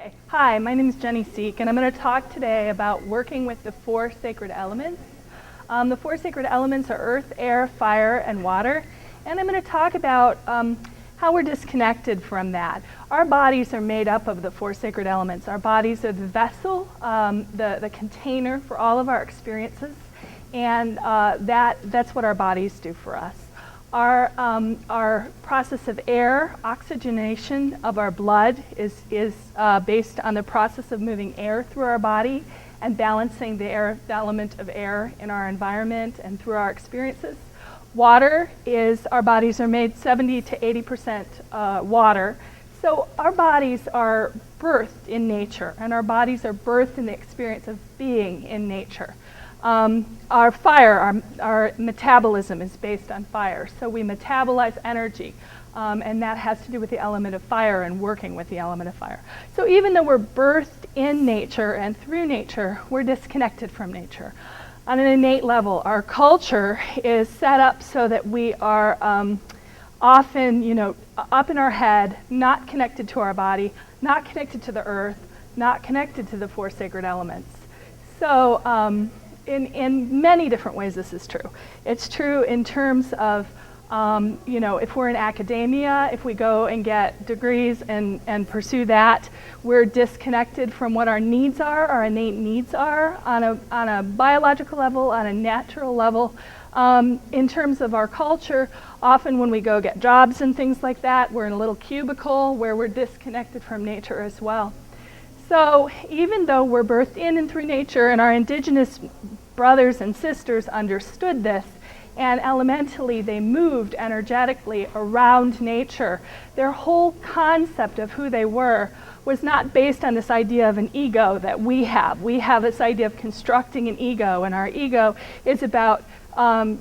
Okay. Hi, my name is Jenny Sieck, and I'm going to talk today about working with the four sacred elements. The four sacred elements are earth, air, fire, and water. And I'm going to talk about how we're disconnected from that. Our bodies are made up of the four sacred elements. Our bodies are the vessel, the container for all of our experiences, and that's what our bodies do for us. Our process of air, oxygenation of our blood is based on the process of moving air through our body and balancing the element of air in our environment and through our experiences. Water is, our bodies are made 70 to 80% water. So our bodies are birthed in nature, and our bodies are birthed in the experience of being in nature. Our fire, our metabolism is based on fire. So we metabolize energy, and that has to do with the element of fire and working with the element of fire. So even though we're birthed in nature and through nature, we're disconnected from nature. On an innate level, our culture is set up so that we are often, up in our head, not connected to our body, not connected to the earth, not connected to the four sacred elements. So in many different ways this is true. It's true in terms of, if we're in academia, if we go and get degrees and pursue that, we're disconnected from what our needs are, our innate needs are on a biological level, on a natural level. In terms of our culture, often when we go get jobs and things like that, we're in a little cubicle where we're disconnected from nature as well. So even though we're birthed in and through nature, and our indigenous brothers and sisters understood this, and elementally they moved energetically around nature, their whole concept of who they were was not based on this idea of an ego that we have. We have this idea of constructing an ego, and our ego is about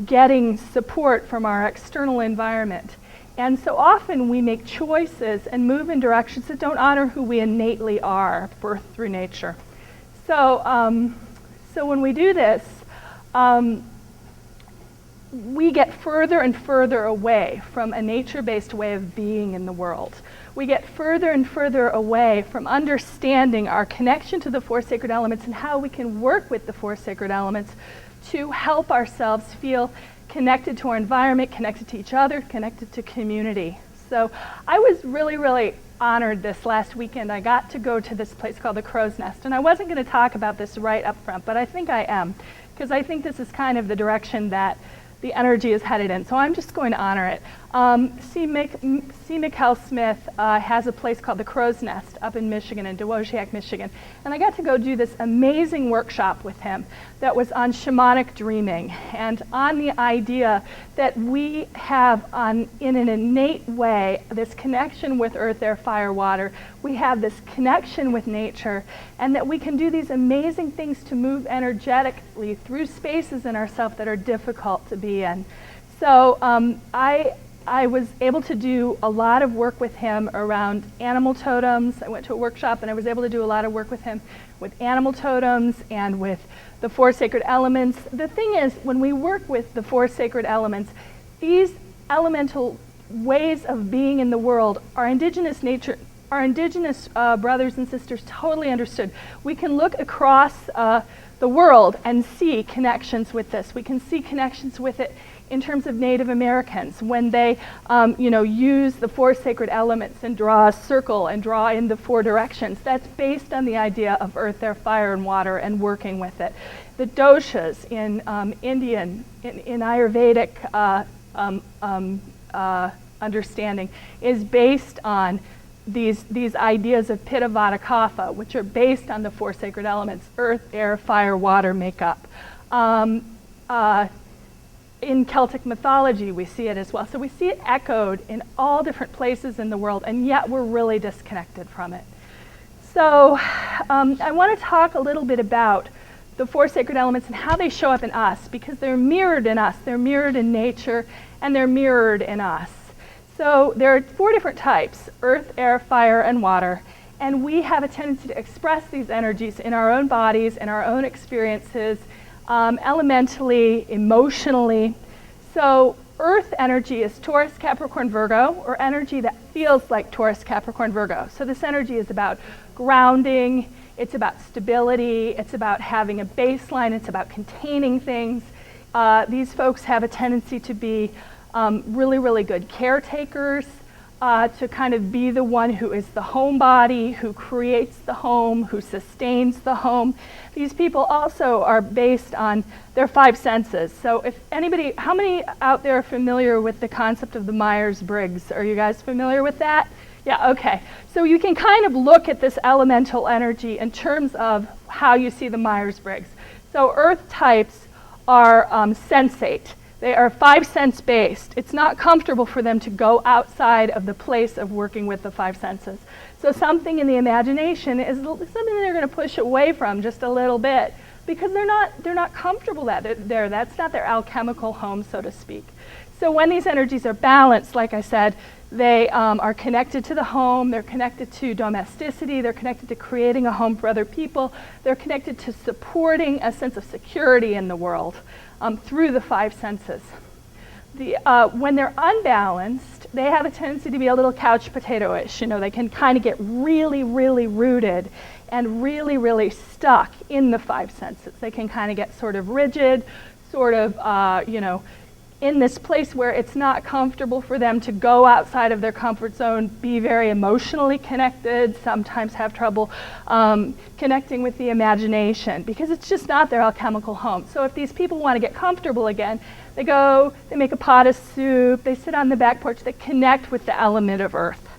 getting support from our external environment. And so often we make choices and move in directions that don't honor who we innately are, birthed through nature. So, so when we do this, we get further and further away from a nature-based way of being in the world. We get further and further away from understanding our connection to the four sacred elements and how we can work with the four sacred elements to help ourselves feel connected to our environment, connected to each other, connected to community. So I was really, really honored this last weekend. I got to go to this place called the Crow's Nest, and I wasn't going to talk about this right up front, but I think I am, because I think this is kind of the direction that the energy is headed in. So I'm just going to honor it. C. Mikkel Smith has a place called the Crow's Nest up in Michigan, in Dowagiac, Michigan. And I got to go do this amazing workshop with him that was on shamanic dreaming and on the idea that we have, in an innate way, this connection with earth, air, fire, water. We have this connection with nature, and that we can do these amazing things to move energetically through spaces in ourselves that are difficult to be in. So I was able to do a lot of work with him around animal totems. I went to a workshop and I was able to do a lot of work with him with animal totems and with the four sacred elements. The thing is, when we work with the four sacred elements, these elemental ways of being in the world, our indigenous nature, our indigenous brothers and sisters totally understood. We can look across the world and see connections with this. We can see connections with it in terms of Native Americans when they use the four sacred elements and draw a circle and draw in the four directions. That's based on the idea of earth, air, fire, and water and working with it. The doshas in Indian, in Ayurvedic understanding is based on these ideas of Pitta, Vata, Kapha, which are based on the four sacred elements: earth, air, fire, water make up. In Celtic mythology, we see it as well. So we see it echoed in all different places in the world, and yet we're really disconnected from it. So I want to talk a little bit about the four sacred elements and how they show up in us, because they're mirrored in us. They're mirrored in nature, and they're mirrored in us. So there are four different types: earth, air, fire, and water. And we have a tendency to express these energies in our own bodies, in our own experiences, elementally, emotionally. So Earth energy is Taurus, Capricorn, Virgo, or energy that feels like Taurus, Capricorn, Virgo. So this energy is about grounding, it's about stability, it's about having a baseline, it's about containing things. These folks have a tendency to be really, really good caretakers, to kind of be the one who is the homebody, who creates the home, who sustains the home. These people also are based on their 5 senses. So if anybody, how many out there are familiar with the concept of the Myers-Briggs? Are you guys familiar with that? Yeah, okay. So you can kind of look at this elemental energy in terms of how you see the Myers-Briggs. So earth types are sensate. They are 5 sense based. It's not comfortable for them to go outside of the place of working with the 5 senses. So something in the imagination is something they're going to push away from just a little bit because they're not comfortable there. That's not their alchemical home, so to speak. So when these energies are balanced, like I said, they are connected to the home, they're connected to domesticity, they're connected to creating a home for other people, they're connected to supporting a sense of security in the world through the 5 senses. When they're unbalanced, they have a tendency to be a little couch potato-ish. You know, they can kind of get really, really rooted and really, really stuck in the 5 senses. They can kind of get sort of rigid, sort of, in this place where it's not comfortable for them to go outside of their comfort zone, be very emotionally connected, sometimes have trouble connecting with the imagination because it's just not their alchemical home. So if these people want to get comfortable again, they go, they make a pot of soup, they sit on the back porch, they connect with the element of earth.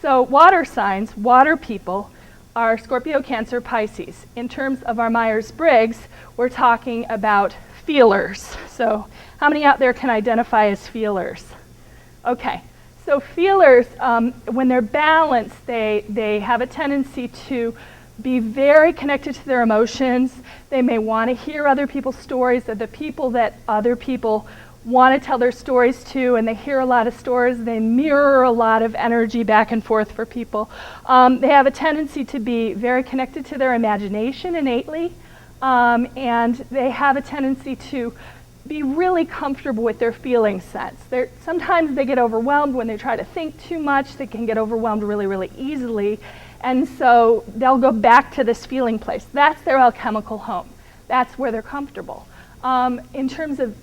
So water signs, water people, are Scorpio, Cancer, Pisces. In terms of our Myers-Briggs, we're talking about feelers. So how many out there can identify as feelers? Okay, so feelers, when they're balanced, they have a tendency to be very connected to their emotions. They may want to hear other people's stories. They're the people that other people want to tell their stories to, and they hear a lot of stories. They mirror a lot of energy back and forth for people. They have a tendency to be very connected to their imagination innately, and they have a tendency to be really comfortable with their feeling sense. Sometimes they get overwhelmed when they try to think too much. They can get overwhelmed really, really easily. And so they'll go back to this feeling place. That's their alchemical home. That's where they're comfortable. In terms of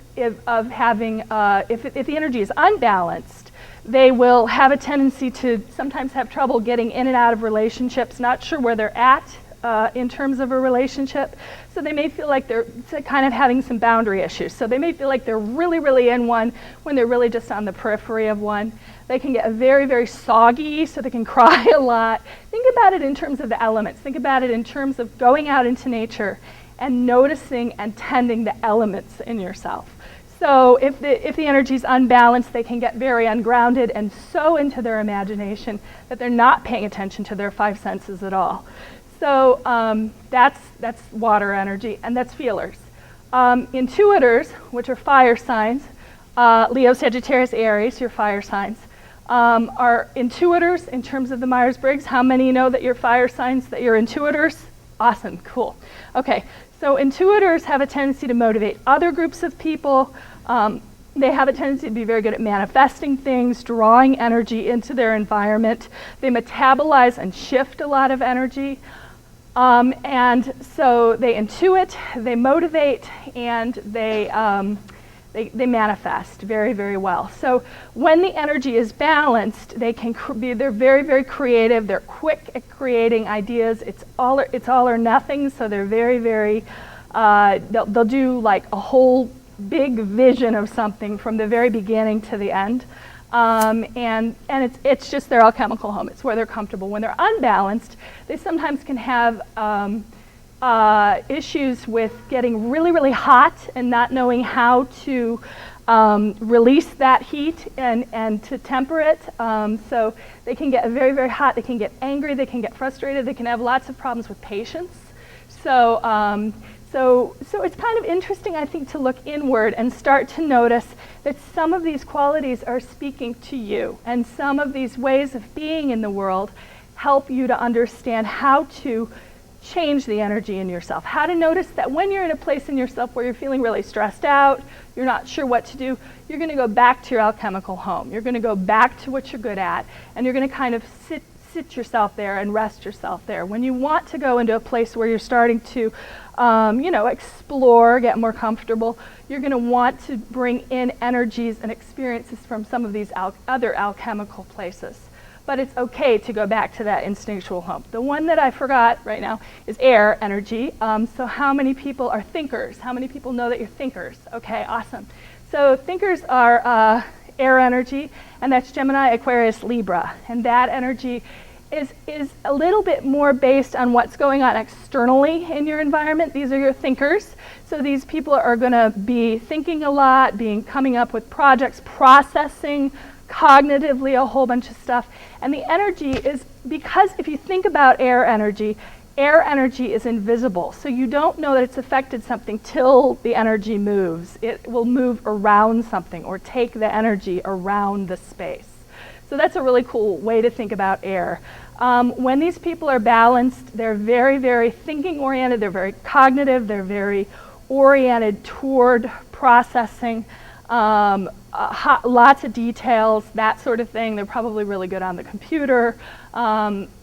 having, if the energy is unbalanced, they will have a tendency to sometimes have trouble getting in and out of relationships, not sure where they're at in terms of a relationship. So they may feel like they're kind of having some boundary issues. So they may feel like they're really, really in one when they're really just on the periphery of one. They can get very, very soggy, so they can cry a lot. Think about it in terms of the elements. Think about it in terms of going out into nature and noticing and tending the elements in yourself. So if the energy is unbalanced, they can get very ungrounded and so into their imagination that they're not paying attention to their 5 senses at all. So that's water energy, and that's feelers. Intuitors, which are fire signs, Leo, Sagittarius, Aries, your fire signs, are intuitors in terms of the Myers-Briggs. How many know that you're fire signs, that you're intuitors? Awesome, cool. Okay, so intuitors have a tendency to motivate other groups of people. They have a tendency to be very good at manifesting things, drawing energy into their environment. They metabolize and shift a lot of energy. And so they intuit, they motivate, and they manifest very, very well. So when the energy is balanced, they're very, very creative. They're quick at creating ideas. It's all or nothing. So they're very, very. They'll do like a whole big vision of something from the very beginning to the end. And it's just their alchemical home. It's where they're comfortable. When they're unbalanced, they sometimes can have issues with getting really, really hot and not knowing how to release that heat and to temper it. So they can get very, very hot. They can get angry. They can get frustrated. They can have lots of problems with patience. So it's kind of interesting, I think, to look inward and start to notice that some of these qualities are speaking to you, and some of these ways of being in the world help you to understand how to change the energy in yourself. How to notice that when you're in a place in yourself where you're feeling really stressed out, you're not sure what to do, you're going to go back to your alchemical home. You're going to go back to what you're good at, and you're going to kind of sit yourself there and rest yourself there. When you want to go into a place where you're starting to, explore, get more comfortable, you're going to want to bring in energies and experiences from some of these other alchemical places. But it's okay to go back to that instinctual home. The one that I forgot right now is air energy. So how many people are thinkers? How many people know that you're thinkers? Okay, awesome. So thinkers are air energy, and that's Gemini, Aquarius, Libra. And that energy is a little bit more based on what's going on externally in your environment. These are your thinkers. So these people are going to be thinking a lot, coming up with projects, processing cognitively a whole bunch of stuff. And the energy is, because if you think about air energy is invisible. So you don't know that it's affected something till the energy moves. It will move around something or take the energy around the space. So that's a really cool way to think about air. When these people are balanced, they're very, very thinking oriented, they're very cognitive, they're very oriented toward processing, lots of details, that sort of thing. They're probably really good on the computer,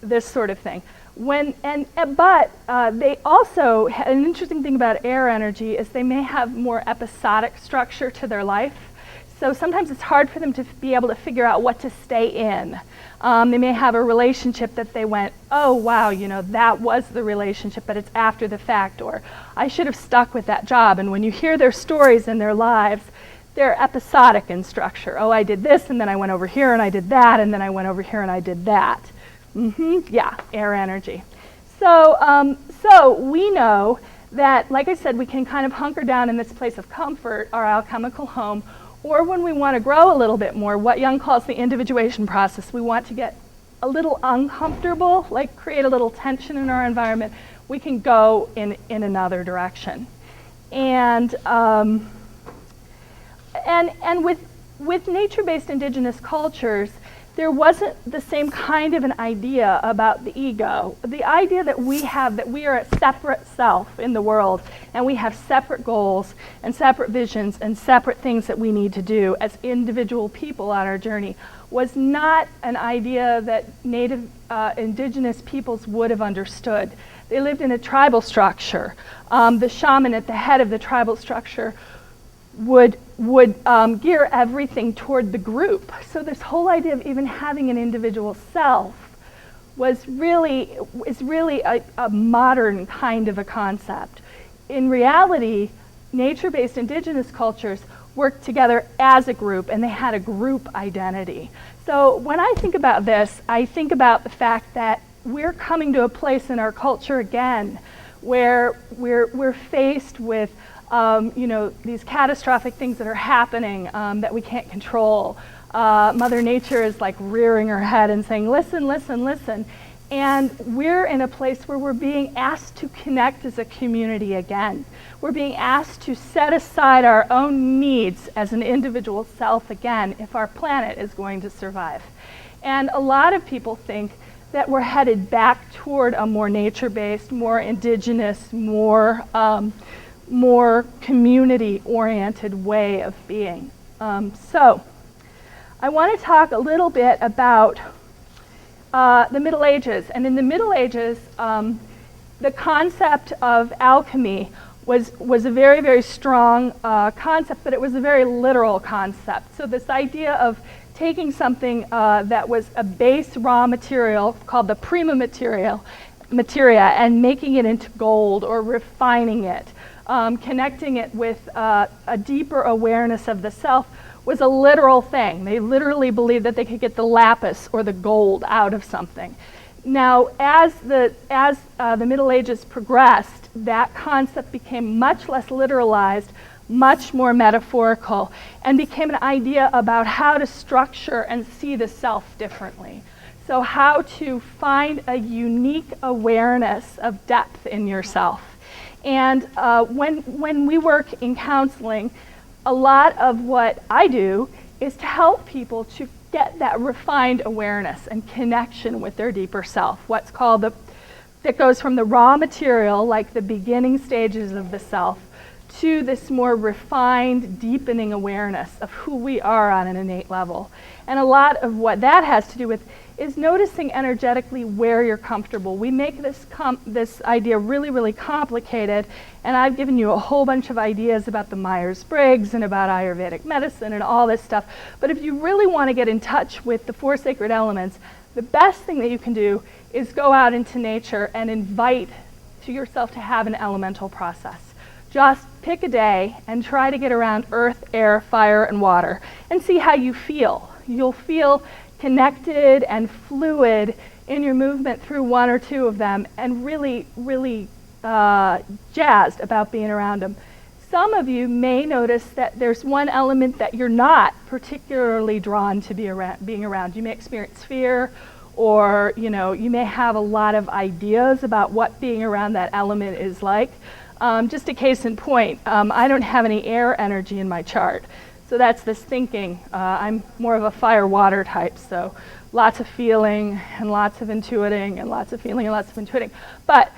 this sort of thing. But they also, an interesting thing about air energy is they may have more episodic structure to their life. So sometimes it's hard for them to be able to figure out what to stay in. They may have a relationship that they went, oh wow, that was the relationship, but it's after the fact, or I should have stuck with that job. And when you hear their stories and their lives, they're episodic in structure. Oh, I did this, and then I went over here and I did that, and then I went over here and I did that. Yeah, air energy. So we know that, like I said, we can kind of hunker down in this place of comfort, our alchemical home, or when we want to grow a little bit more, what Jung calls the individuation process. We want to get a little uncomfortable, like create a little tension in our environment. We can go in another direction. And with nature-based indigenous cultures, there wasn't the same kind of an idea about the ego. The idea that we have, that we are a separate self in the world, and we have separate goals and separate visions and separate things that we need to do as individual people on our journey, was not an idea that native indigenous peoples would have understood. They lived in a tribal structure. The shaman at the head of the tribal structure would gear everything toward the group. So this whole idea of even having an individual self is really a modern kind of a concept. In reality, nature-based indigenous cultures worked together as a group, and they had a group identity. So when I think about this, I think about the fact that we're coming to a place in our culture again where we're faced with these catastrophic things that are happening that we can't control. Mother Nature is like rearing her head and saying, listen, listen, listen. And we're in a place where we're being asked to connect as a community again. We're being asked to set aside our own needs as an individual self again if our planet is going to survive. And a lot of people think that we're headed back toward a more nature-based, more indigenous, more community-oriented way of being. So I want to talk a little bit about the Middle Ages. And in the Middle Ages, the concept of alchemy was a very, very strong concept, but it was a very literal concept. So this idea of taking something that was a base raw material called the prima materia and making it into gold or refining it, connecting it with a deeper awareness of the self was a literal thing. They literally believed that they could get the lapis or the gold out of something. Now, as the Middle Ages progressed, that concept became much less literalized, much more metaphorical, and became an idea about how to structure and see the self differently. So how to find a unique awareness of depth in yourself. And when we work in counseling, a lot of what I do is to help people to get that refined awareness and connection with their deeper self, what's called the that goes from the raw material, like the beginning stages of the self, to this more refined, deepening awareness of who we are on an innate level. And a lot of what that has to do with is noticing energetically where you're comfortable. We make this idea really, really complicated, and I've given you a whole bunch of ideas about the Myers-Briggs and about Ayurvedic medicine and all this stuff. But if you really want to get in touch with the 4 sacred elements, the best thing that you can do is go out into nature and invite to yourself to have an elemental process. Just pick a day and try to get around earth, air, fire, and water and see how you feel. You'll feel connected and fluid in your movement through 1 or 2 of them and really, really jazzed about being around them. Some of you may notice that there's one element that you're not particularly drawn to being around. You may experience fear, or you may have a lot of ideas about what being around that element is like. Just a case in point, I don't have any air energy in my chart. So that's this thinking. I'm more of a fire-water type, so lots of feeling and lots of intuiting and lots of feeling and lots of intuiting. But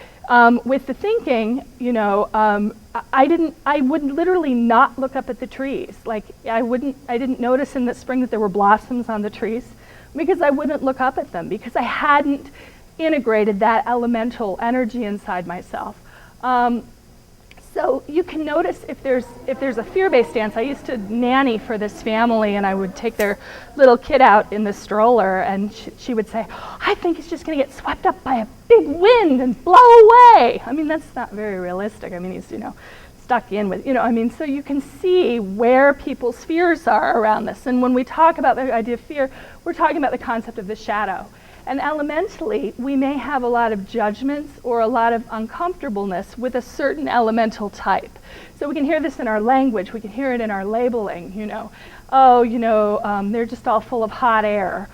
with the thinking, I would literally not look up at the trees. Like I didn't notice in the spring that there were blossoms on the trees because I wouldn't look up at them because I hadn't integrated that elemental energy inside myself. So you can notice if there's a fear-based dance. I used to nanny for this family, and I would take their little kid out in the stroller, and she would say, I think he's just going to get swept up by a big wind and blow away. I mean, that's not very realistic. I mean, he's, stuck in with, so you can see where people's fears are around this. And when we talk about the idea of fear, we're talking about the concept of the shadow. And elementally, we may have a lot of judgments or a lot of uncomfortableness with a certain elemental type. So we can hear this in our language, we can hear it in our labeling, they're just all full of hot air,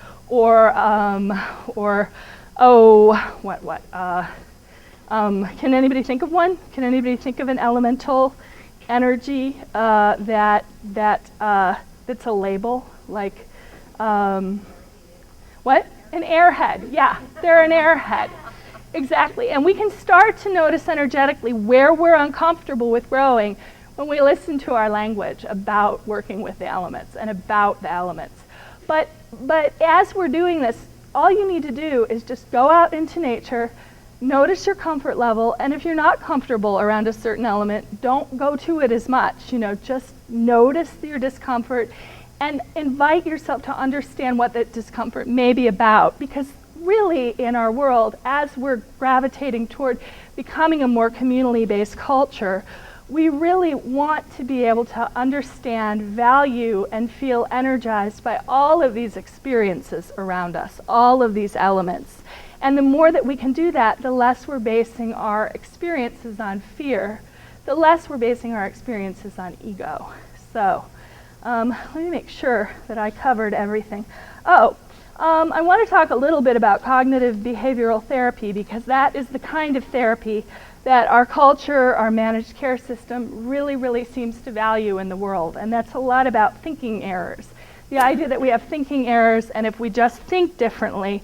can anybody think of one? Can anybody think of an elemental energy that's a label? Like, what? An airhead. Yeah, they're an airhead. Exactly. And we can start to notice energetically where we're uncomfortable with growing when we listen to our language about working with the elements and about the elements. But as we're doing this, all you need to do is just go out into nature, notice your comfort level, and if you're not comfortable around a certain element, don't go to it as much. Just notice your discomfort and invite yourself to understand what that discomfort may be about. Because really, in our world, as we're gravitating toward becoming a more communally based culture, we really want to be able to understand, value, and feel energized by all of these experiences around us, all of these elements. And the more that we can do that, the less we're basing our experiences on fear, the less we're basing our experiences on ego. So, let me make sure that I covered everything. I want to talk a little bit about cognitive behavioral therapy, because that is the kind of therapy that our culture, our managed care system really, really seems to value in the world. And that's a lot about thinking errors. The idea that we have thinking errors, and if we just think differently,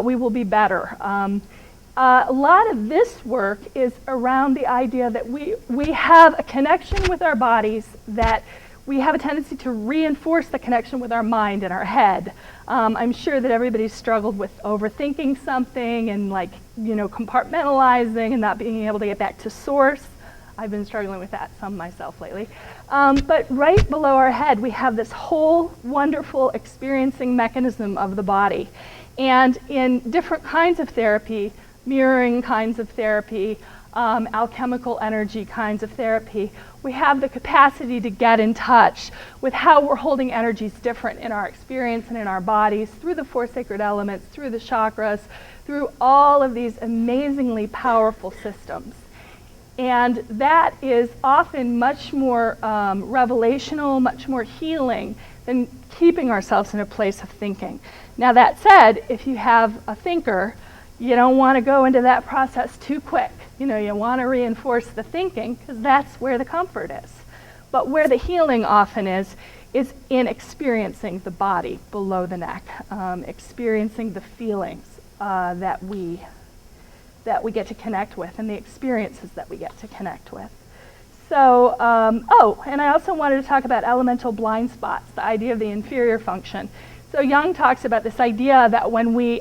we will be better. A lot of this work is around the idea that we have a connection with our bodies, that we have a tendency to reinforce the connection with our mind and our head. I'm sure that everybody's struggled with overthinking something and compartmentalizing and not being able to get back to source. I've been struggling with that some myself lately. But right below our head, we have this whole wonderful experiencing mechanism of the body. And in different kinds of therapy, mirroring kinds of therapy, alchemical energy kinds of therapy, we have the capacity to get in touch with how we're holding energies different in our experience and in our bodies through the 4 sacred elements, through the chakras, through all of these amazingly powerful systems. And that is often much more revelational, much more healing than keeping ourselves in a place of thinking. Now that said, if you have a thinker, you don't want to go into that process too quick. You want to reinforce the thinking, because that's where the comfort is. But where the healing often is in experiencing the body below the neck, experiencing the feelings that we that we get to connect with and the experiences that we get to connect with. So, and I also wanted to talk about elemental blind spots, the idea of the inferior function. So Jung talks about this idea that when we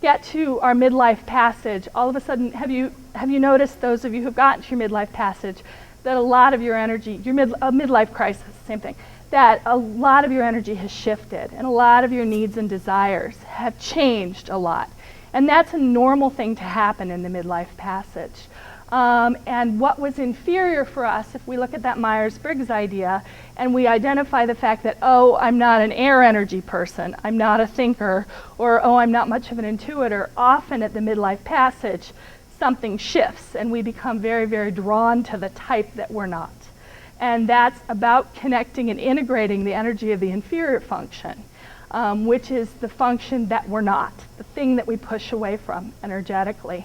get to our midlife passage, all of a sudden, have you noticed, those of you who've gotten to your midlife passage, that a lot of your energy, midlife crisis, same thing, that a lot of your energy has shifted and a lot of your needs and desires have changed a lot. And that's a normal thing to happen in the midlife passage. And what was inferior for us, if we look at that Myers-Briggs idea and we identify the fact that, oh, I'm not an air energy person, I'm not a thinker, or oh, I'm not much of an intuitor, often at the midlife passage, something shifts and we become very, very drawn to the type that we're not. And that's about connecting and integrating the energy of the inferior function, which is the function that we're not, the thing that we push away from energetically.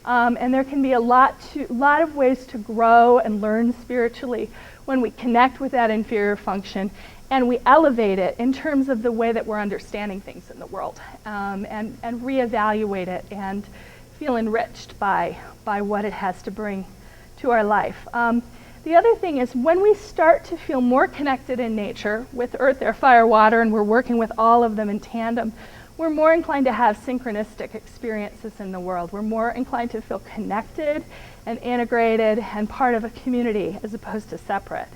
And there can be a lot of ways to grow and learn spiritually when we connect with that inferior function and we elevate it in terms of the way that we're understanding things in the world, and reevaluate it and feel enriched by what it has to bring to our life. The other thing is when we start to feel more connected in nature with earth, air, fire, water, and we're working with all of them in tandem, we're more inclined to have synchronistic experiences in the world. We're more inclined to feel connected and integrated and part of a community as opposed to separate.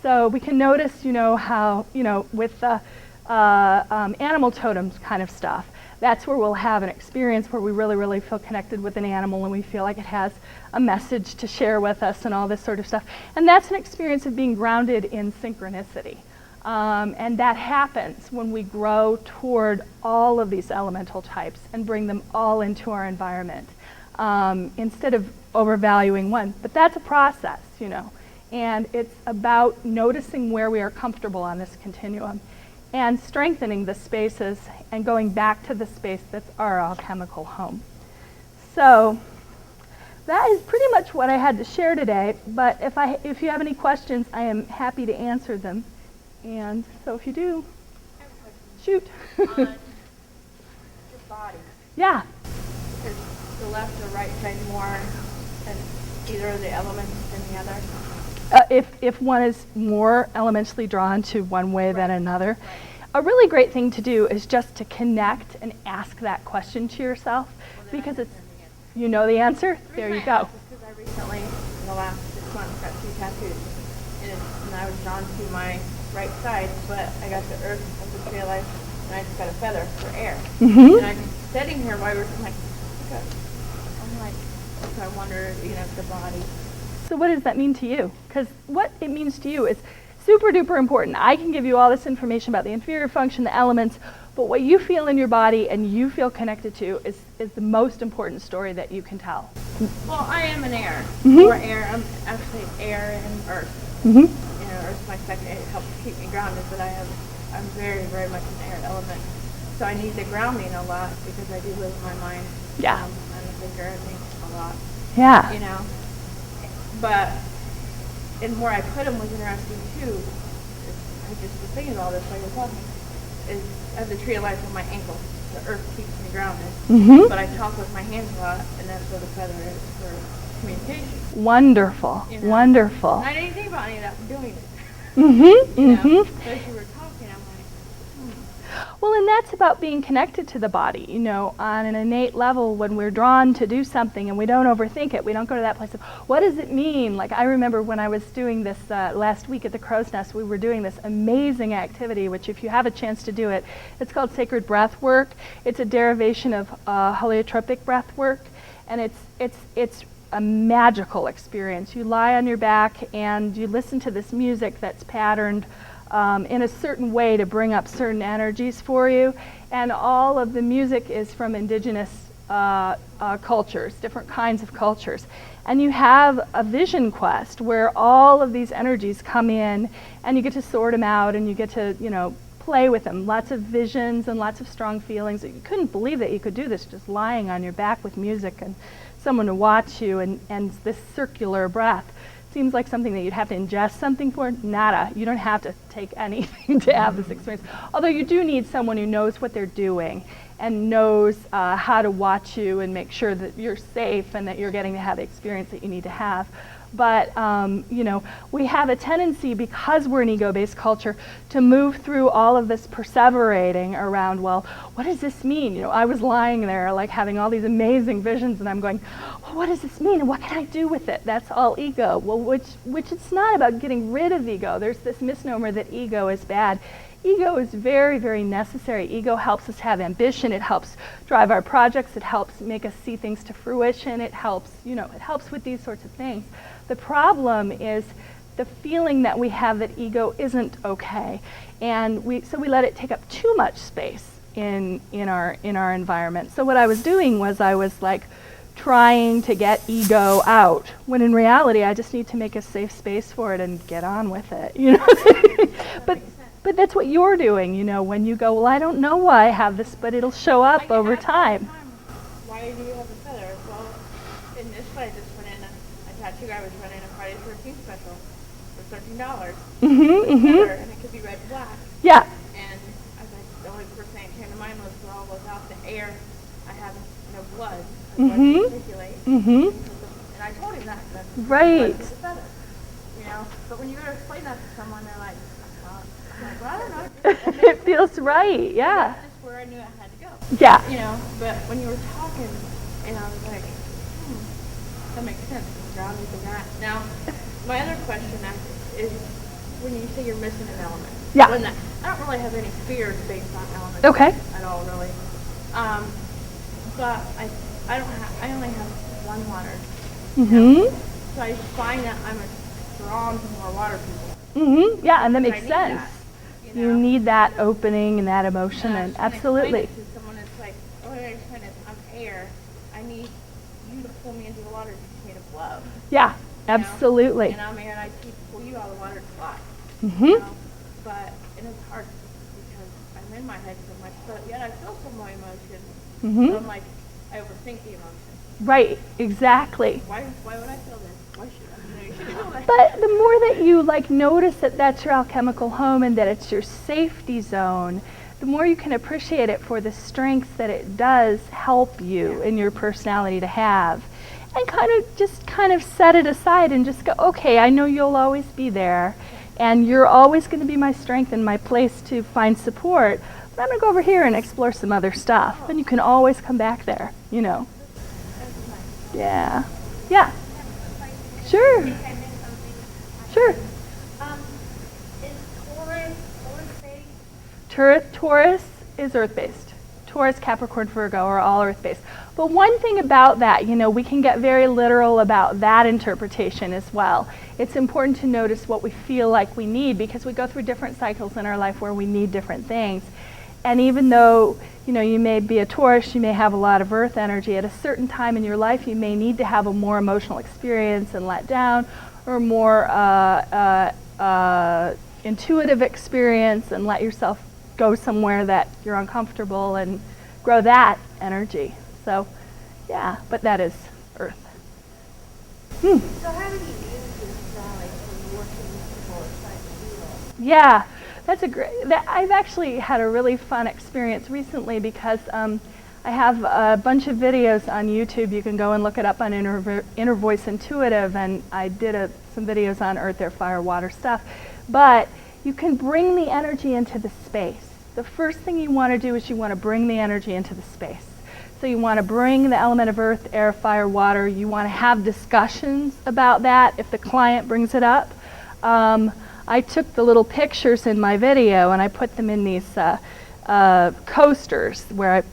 So we can notice, how, with the animal totems kind of stuff, that's where we'll have an experience where we really, really feel connected with an animal and we feel like it has a message to share with us and all this sort of stuff. And that's an experience of being grounded in synchronicity. And that happens when we grow toward all of these elemental types and bring them all into our environment, instead of overvaluing one. But that's a process, and it's about noticing where we are comfortable on this continuum and strengthening the spaces and going back to the space that's our alchemical home. So that is pretty much what I had to share today, but if you have any questions, I am happy to answer them. And so if you do, shoot. On your body. Yeah. Is the left or right side more than either of the elements than the other? If one is more elementally drawn to one way than another. A really great thing to do is just to connect and ask that question to yourself, because it's, you know the answer? There you go. Because I recently, in the last 6 months, got 2 tattoos. And I was drawn to my right side, but I got the earth of the tree of life, and I just got a feather for air. Mm-hmm. And I'm sitting here while we're like, okay. I'm like, so I wonder, the body. So what does that mean to you? Because what it means to you is super duper important. I can give you all this information about the inferior function, the elements, but what you feel in your body and you feel connected to is the most important story that you can tell. Well, I am an air. Mm-hmm. Or air. I'm actually air and earth. Mm-hmm. Earth's my second. It helps keep me grounded, but I'm very, very much an air element. So I need the grounding a lot because I do live in my mind. Yeah. I'm a thinker. I think a lot. Yeah. But and where I put them was interesting too. I just was thinking about this while you were talking. Is I have the tree of life on my ankle. The earth keeps me grounded. Mm-hmm. But I talk with my hands a lot, and that's where the feather is for communication. Wonderful. Wonderful. And I didn't think about any of that doing it. Mm-hmm. But as you were talking, I'm like, Well, and that's about being connected to the body, on an innate level. When we're drawn to do something and we don't overthink it, we don't go to that place of, what does it mean? Like I remember when I was doing this last week at the Crow's Nest, we were doing this amazing activity, which if you have a chance to do it, it's called sacred breath work. It's a derivation of heliotropic breath work, and it's a magical experience. You lie on your back and you listen to this music that's patterned in a certain way to bring up certain energies for you, and all of the music is from indigenous cultures, different kinds of cultures. And you have a vision quest where all of these energies come in and you get to sort them out and you get to, play with them. Lots of visions and lots of strong feelings. You couldn't believe that you could do this just lying on your back with music and someone to watch you and this circular breath. seems like something that you'd have to ingest something for. Nada. You don't have to take anything to have this experience. Although you do need someone who knows what they're doing and knows how to watch you and make sure that you're safe and that you're getting to have the experience that you need to have. But you know, we have a tendency, because we're an ego-based culture, to move through all of this perseverating around, well, what does this mean? You know, I was lying there like having all these amazing visions, and I'm going, well, what does this mean? And what can I do with it? That's all ego. Well, which it's not about getting rid of ego. There's this misnomer that ego is bad. Ego is very, very necessary. Ego helps us have ambition. It helps drive our projects. It helps make us see things to fruition. It helps, you know, it helps with these sorts of things. The problem is the feeling that we have that ego isn't okay, and so we let it take up too much space in our environment. So what I was doing was I was like trying to get ego out, when in reality I just need to make a safe space for it and get on with it. You know, but that's what you're doing. You know, when you go, well, I don't know why I have this, but it'll show up over time. Why do you have a feather? Well, in this fight I just went in, a tattoo guy was running a Friday the 13th special for $13. And it could be red and black. Yeah. And I was like, the only first thing that came to mind was, well, without the air, I have no blood. Blood to circulate. And I told him that. Right. It's a feather. You know, but when you go to explain that to someone, they're like, I'm like, well, I don't know. It feels right. Yeah. That's just where I knew I had to go. Yeah. You know, but when you were talking, and I was like, that makes sense. Grounding and that. Now, my other question is, when you say you're missing an element. Yeah. I don't really have any fears based on elements. Okay. At all, really. But I only have one water. So I find that I'm drawn to more water people. Yeah, and that makes sense. That, you need that opening and that emotion, and absolutely. To someone that's like, oh, I'm air. I need you to pull me into the water to create a flow. Yeah, absolutely. And I'm air, and I keep pull you out of the water to fly. But it's hard because I'm in my head so much, but yet I feel some more emotion. So I'm like, I overthink the emotion. Right, exactly. Why would I feel this? Why should I? You should feel that. But the more that you like notice that that's your alchemical home and that it's your safety zone, the more you can appreciate it for the strengths that it does help you in your personality to have. And kind of set it aside and just go, okay, I know you'll always be there, and you're always going to be my strength and my place to find support, but I'm going to go over here and explore some other stuff. And you can always come back there, you know. Yeah. Yeah. Sure. Sure. Taurus is earth-based. Taurus, Capricorn, Virgo are all earth-based. But one thing about that, you know, we can get very literal about that interpretation as well. It's important to notice what we feel like we need, because we go through different cycles in our life where we need different things. And even though, you know, you may be a Taurus, you may have a lot of earth energy, at a certain time in your life you may need to have a more emotional experience and let down, or more intuitive experience and let yourself go somewhere that you're uncomfortable and grow that energy. So, yeah, but that is earth. So how do you use this knowledge for working for people? Yeah, that's I've actually had a really fun experience recently, because I have a bunch of videos on YouTube. You can go and look it up on Inner Voice Intuitive, and I did some videos on earth, air, fire, water stuff. But you can bring the energy into the space. The first thing you want to do is you want to bring the energy into the space. So you want to bring the element of earth, air, fire, water. You want to have discussions about that if the client brings it up. I took the little pictures in my video and I put them in these coasters where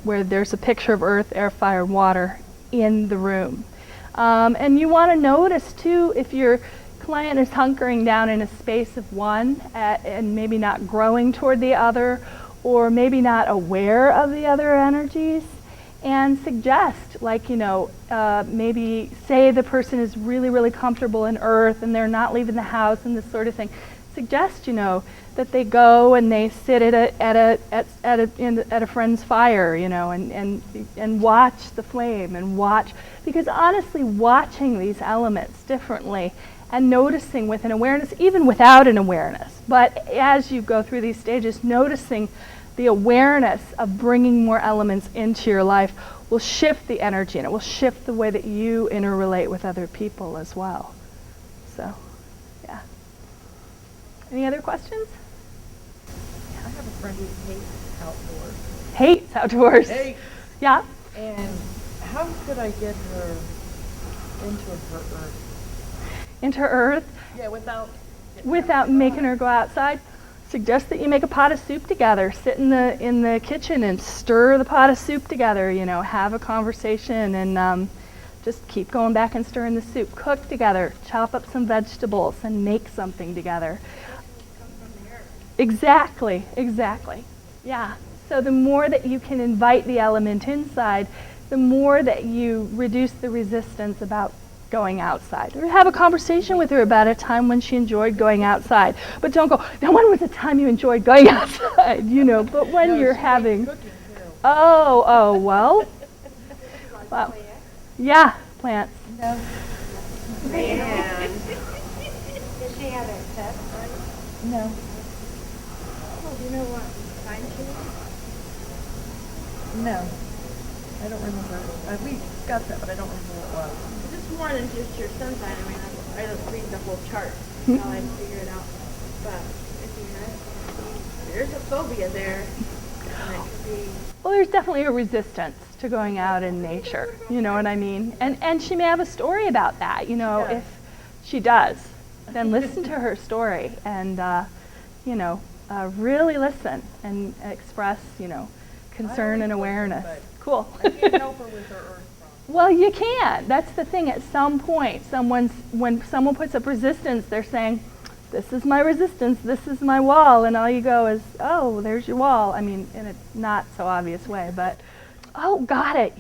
there's a picture of earth, air, fire, water in the room. And you want to notice too if your client is hunkering down in a space of one and maybe not growing toward the other, or maybe not aware of the other energies, and suggest, like, you know, maybe say the person is really, really comfortable in earth and they're not leaving the house and this sort of thing. suggest, that they go and they sit at a friend's fire, and watch the flame and watch, because honestly, watching these elements differently and noticing with an awareness, even without an awareness, but as you go through these stages, noticing the awareness of bringing more elements into your life will shift the energy, and it will shift the way that you interrelate with other people as well. So, yeah. Any other questions? I have a friend who hates outdoors. Hates outdoors. Hates. Yeah. And how could I get her into her earth? Into earth. Yeah, without making her go outside. Suggest that you make a pot of soup together. Sit in the kitchen and stir the pot of soup together. Have a conversation and just keep going back and stirring the soup. Cook together. Chop up some vegetables and make something together. Exactly. Yeah. So the more that you can invite the element inside, the more that you reduce the resistance about going outside. Or have a conversation with her about a time when she enjoyed going outside. But don't go, now when was the time you enjoyed going outside? But when you're having... Oh, well. Wow. Yeah, plants. No. Man. Does she have a pet? No. Oh, do you know what kind she was? No. I don't remember. We got that, but I don't remember what it was. Just more than just your sun sign. I mean, I don't read the whole chart. That's how I figure it out. But if there's a phobia there, and it could be... Well, there's definitely a resistance to going out in nature. You know what I mean? And she may have a story about that. If she does, then listen to her story and, really listen and express, concern and awareness. Cool. I can't help her with her earth problem. Well, you can. That's the thing. At some point, when someone puts up resistance, they're saying, this is my resistance, this is my wall, and all you go is, oh, there's your wall. I mean, in a not so obvious way, but, oh, got it,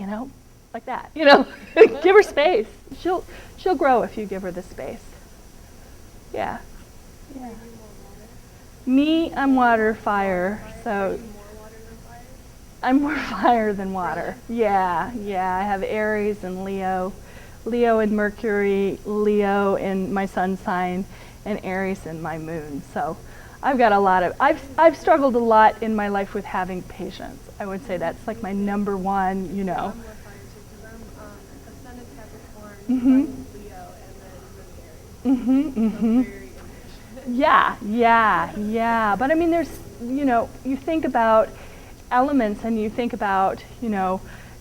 like that, Give her space. She'll grow if you give her the space. Yeah. Me, I'm water, fire, so... I'm more fire than water. Yeah. I have Aries and Leo. Leo in Mercury, Leo in my sun sign, and Aries in my moon. So I've got a lot of, I've struggled a lot in my life with having patience. I would say that's like my number one, I'm more fire too, because I'm ascendant Capricorn, Leo, and then really Aries. So very impatient. Yeah. But I mean, there's, you think about elements and you think about,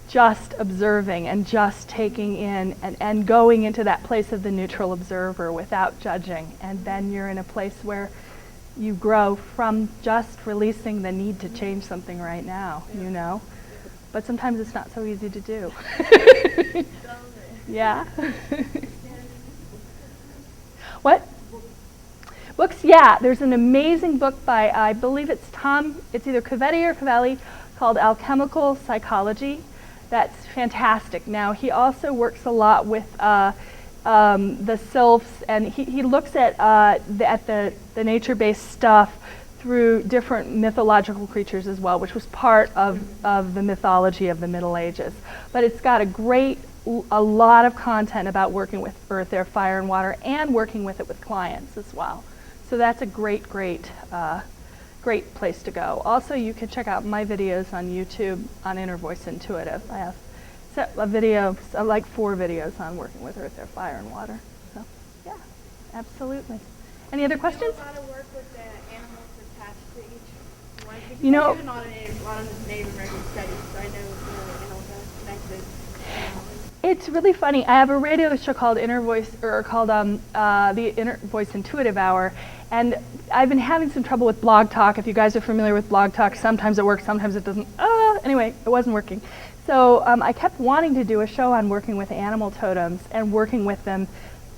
just observing and just taking in and going into that place of the neutral observer without judging. And then you're in a place where you grow from just releasing the need to change something right now, But sometimes it's not so easy to do. Yeah. What? Books, yeah. There's an amazing book by, I believe it's either Covetti or Covelli, called Alchemical Psychology. That's fantastic. Now, he also works a lot with the sylphs, and he looks at the nature-based stuff through different mythological creatures as well, which was part of the mythology of the Middle Ages. But it's got a lot of content about working with earth, air, fire, and water, and working with it with clients as well. So that's a great place to go. Also, you can check out my videos on YouTube on Inner Voice Intuitive. I have like 4 videos on working with earth, air, fire, and water. So, yeah, absolutely. Any other questions? Do you know how to work with the animals attached to each one? Because You know- I do a lot of Native American studies, so I know the animals are connected. It's really funny. I have a radio show called the Inner Voice Intuitive Hour, and I've been having some trouble with Blog Talk. If you guys are familiar with Blog Talk, sometimes it works, sometimes it doesn't. Anyway, it wasn't working. So I kept wanting to do a show on working with animal totems and working with them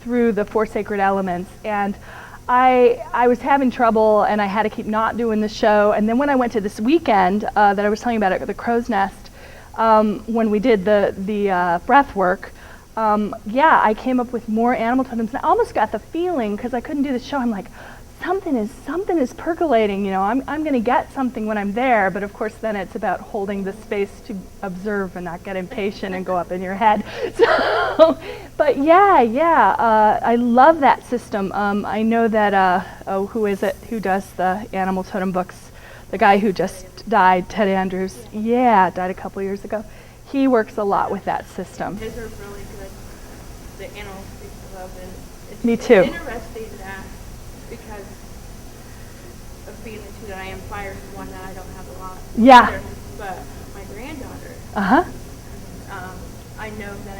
through the 4 sacred elements. And I was having trouble, and I had to keep not doing the show. And then when I went to this weekend that I was telling you about at the Crow's Nest, when we did the breath work, I came up with more animal totems. And I almost got the feeling, because I couldn't do the show, I'm like, something is percolating, I'm going to get something when I'm there, but of course then it's about holding the space to observe and not get impatient and go up in your head. So, but I love that system. I know that, who is it who does the animal totem books? The guy who just died, Ted Andrews. Yeah, died a couple years ago. He works a lot with that system. His are really good. The animal speaks love, and it's Me too. interesting that because of being the two that I am, fire is one that I don't have a lot. Yeah. Either, but my granddaughter, I know that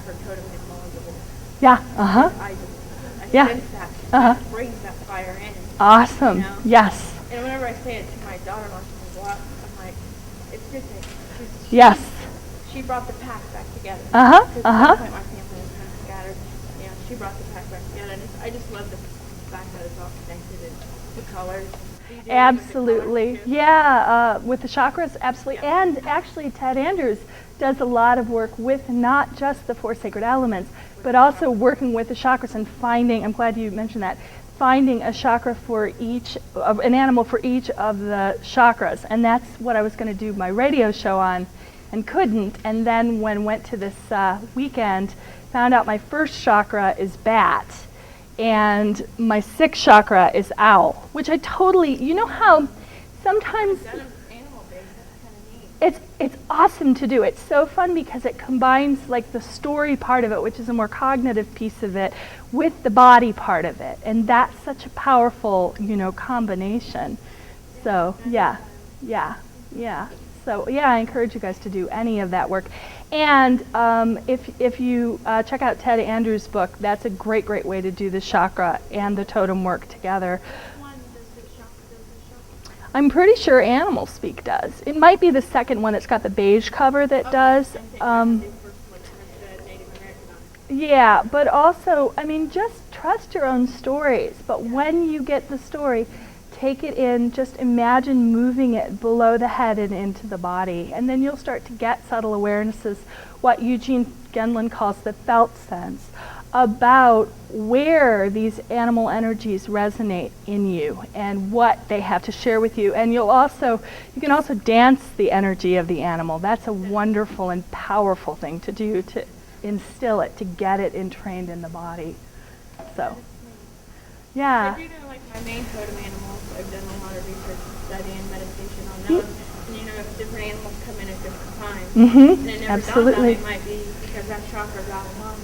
her totem is knowledgeable. Yeah. I Yeah. sense that. She brings that fire in. Awesome. Yes. And whenever I say it to my daughter-in-law, she goes, "What?" I'm like, "It's good thing." Yes. She brought the pack back together. Uh-huh, Because at that point my family was kind of scattered. She brought the pack back together, and I just love the fact that it's all connected and the colors. Do you do Absolutely. with the colors too? Yeah, with the chakras, absolutely. Yeah. And actually, Ted Andrews does a lot of work with not just the 4 sacred elements, but also working with the chakras and finding, I'm glad you mentioned that, finding a chakra for each, an animal for each of the chakras. And that's what I was going to do my radio show on and couldn't. And then when went to this weekend, found out my first chakra is bat. And my 6th chakra is owl, which I totally, you know how sometimes it's awesome to do. It's so fun because it combines like the story part of it, which is a more cognitive piece of it, with the body part of it. And that's such a powerful, combination. So yeah. So yeah, I encourage you guys to do any of that work. And if you check out Ted Andrews' book, that's a great way to do the chakra and the totem work together. I'm pretty sure Animal Speak does. It might be the second one that's got the beige cover that does. Yeah, but also, just trust your own stories. But when you get the story, take it in, just imagine moving it below the head and into the body. And then you'll start to get subtle awarenesses, what Eugene Gendlin calls the felt sense, about where these animal energies resonate in you and what they have to share with you. And you can also dance the energy of the animal. That's a wonderful and powerful thing to do, to instill it, to get it entrained in the body. So, yeah. I do know, like, my main totem animals, I've done a lot of research and study and meditation on those. And if different animals come in at different times. And it never Absolutely. dawned on me, it might be because that chakra's out of line.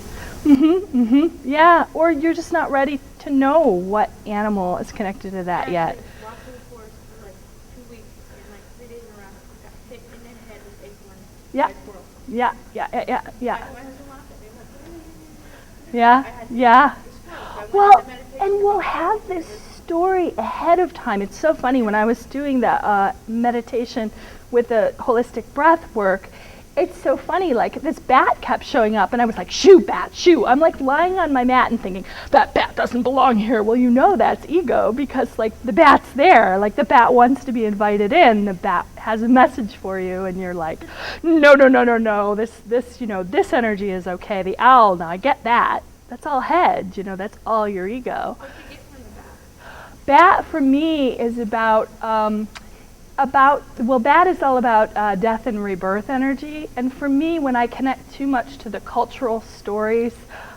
Yeah, or you're just not ready to know what animal is connected to that yet. I walked through the forest for like 2 weeks, and like 3 days in a row, I got hit in the head with acorns by squirrels. Yeah. My husband laughed at me, like, Yeah. squirrels. Well, and we'll have this story ahead of time. It's so funny, when I was doing the meditation with the holistic breath work, it's so funny, like this bat kept showing up and I was like, shoo, bat, shoo. I'm like lying on my mat and thinking, that bat doesn't belong here. Well, that's ego, because like the bat's there, like the bat wants to be invited in, the bat has a message for you, and you're like, no, this energy is okay. The owl, now I get that. That's all head, that's all your ego. What did you get from the bat? Bat for me is bat is all about death and rebirth energy. And for me, when I connect too much to the cultural stories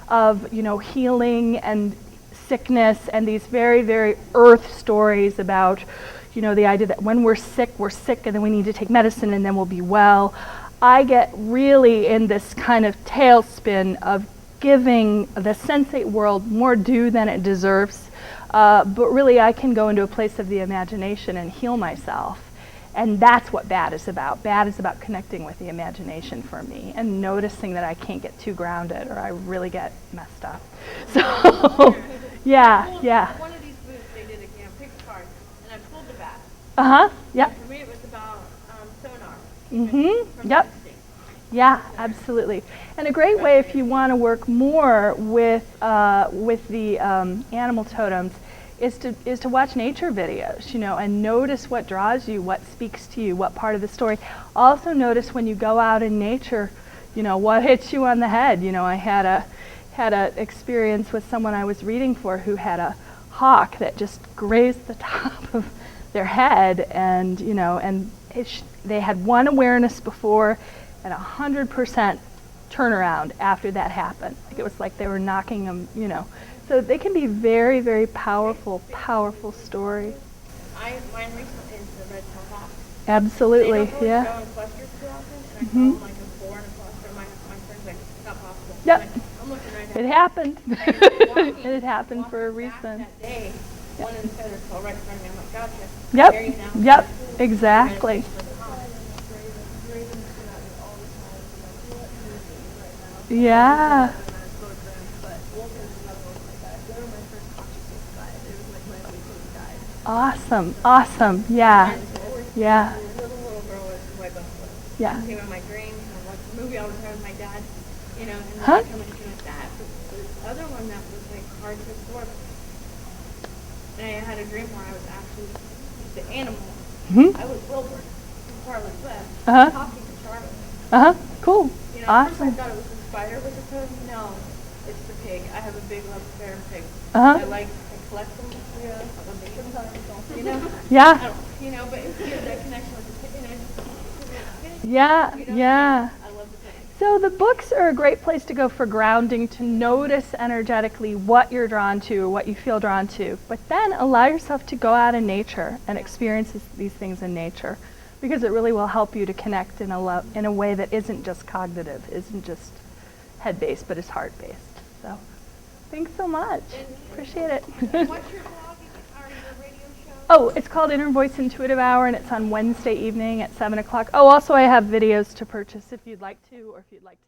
of, healing and sickness, and these very, very earth stories about, the idea that when we're sick, and then we need to take medicine and then we'll be well, I get really in this kind of tailspin of giving the sensate world more due than it deserves. But really, I can go into a place of the imagination and heal myself. And that's what bat is about. Bat is about connecting with the imagination for me and noticing that I can't get too grounded or I really get messed up. So, yeah. One of these booths, they did a game, pick a card, and I pulled the bat. Yep. For me, it was about sonar. From Yep. instinct. Yeah, absolutely. And a great way, if you want to work more with the animal totems, is to watch nature videos, and notice what draws you, what speaks to you, what part of the story. Also notice when you go out in nature, what hits you on the head. I had a experience with someone I was reading for who had a hawk that just grazed the top of their head, and they had one awareness before and 100% turnaround after that happened. Like it was like they were knocking them, So they can be very, very powerful, powerful stories. Mine recently is the red-tailed hawk. Absolutely, They don't really yeah. go in clusters too often, and I Mhm. saw them like in 4 in a cluster. My friend's like, it's not possible. Yep. Like, I'm looking right It at happened. walking- It happened for a walking back reason. That day, one of the feathers fell right in front of me. I'm like, gotcha. Yep, There you now. yep, exactly. Yeah. Awesome, awesome, yeah, yeah, The little girl was white buffalo. yeah. Came in my dreams, and I watched the movie all the time with my dad, and then Huh? I come into my dad. But the other one that was like hard to absorb, and I had a dream where I was actually the animal. Mhm. I was Wilbur from Charlotte's Web, Uh-huh. talking to Charlotte. Uh-huh, cool, At first I awesome. thought it was the spider with the code. No, it's the pig. I have a big love affair of pigs. Uh-huh. I collect them. Yeah, But it's good, that connection with the pig. yeah, yeah. I love the pig. So the books are a great place to go for grounding, to notice energetically what you're drawn to, what you feel drawn to, but then allow yourself to go out in nature and experience these things in nature, because it really will help you to connect in a way that isn't just cognitive, isn't just head-based, but is heart-based. So thanks so much. Appreciate it. What's your blog or your radio show? Oh, it's called Inner Voice Intuitive Hour, and it's on Wednesday evening at 7 o'clock. Oh, also I have videos to purchase if you'd like to, or if you'd like to.